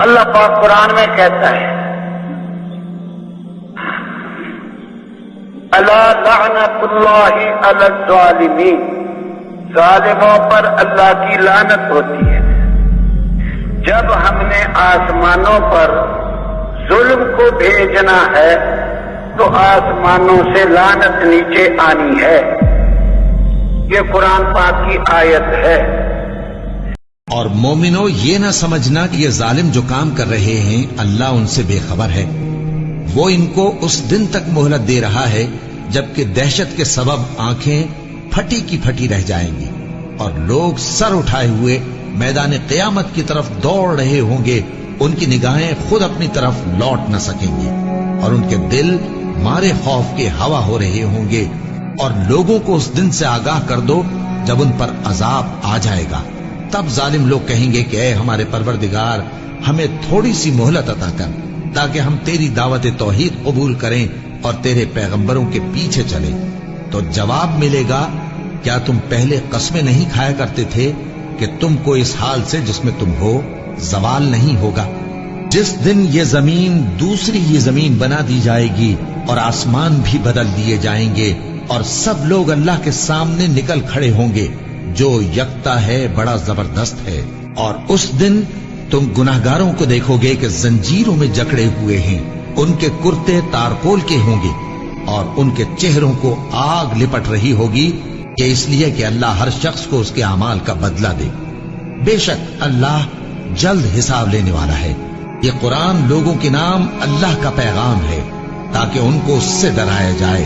اللہ پاک قرآن میں کہتا ہے الا لعنت اللہ علی الظالمین، ظالموں پر اللہ کی لعنت ہوتی ہے۔ جب ہم نے آسمانوں پر ظلم کو بھیجنا ہے تو آسمانوں سے لعنت نیچے آنی ہے۔ یہ قرآن پاک کی آیت ہے۔ اور مومنو، یہ نہ سمجھنا کہ یہ ظالم جو کام کر رہے ہیں اللہ ان سے بے خبر ہے۔ وہ ان کو اس دن تک مہلت دے رہا ہے جبکہ دہشت کے سبب آنکھیں پھٹی کی پھٹی رہ جائیں گی اور لوگ سر اٹھائے ہوئے میدان قیامت کی طرف دوڑ رہے ہوں گے۔ ان کی نگاہیں خود اپنی طرف لوٹ نہ سکیں گی اور ان کے دل مارے خوف کے ہوا ہو رہے ہوں گے۔ اور لوگوں کو اس دن سے آگاہ کر دو جب ان پر عذاب آ جائے گا۔ تب ظالم لوگ کہیں گے کہ اے ہمارے پروردگار، ہمیں تھوڑی سی مہلت عطا کر تاکہ ہم تیری دعوت توحید قبول کریں اور تیرے پیغمبروں کے پیچھے چلیں۔ تو جواب ملے گا، کیا تم پہلے قسمیں نہیں کھایا کرتے تھے کہ تم کو اس حال سے جس میں تم ہو زوال نہیں ہوگا؟ جس دن یہ زمین دوسری یہ زمین بنا دی جائے گی اور آسمان بھی بدل دیے جائیں گے اور سب لوگ اللہ کے سامنے نکل کھڑے ہوں گے جو یکتا ہے، بڑا زبردست ہے۔ اور اس دن تم گناہگاروں کو دیکھو گے کہ زنجیروں میں جکڑے ہوئے ہیں، ان کے کرتے تارپول کے ہوں گے اور ان کے چہروں کو آگ لپٹ رہی ہوگی، یہ اس لیے کہ اللہ ہر شخص کو اس کے اعمال کا بدلہ دے۔ بے شک اللہ جلد حساب لینے والا ہے۔ یہ قرآن لوگوں کے نام اللہ کا پیغام ہے تاکہ ان کو اس سے ڈرایا جائے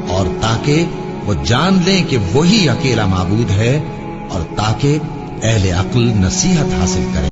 اور تاکہ وہ جان لیں کہ وہی اکیلا معبود ہے اور تاکہ اہل عقل نصیحت حاصل کریں۔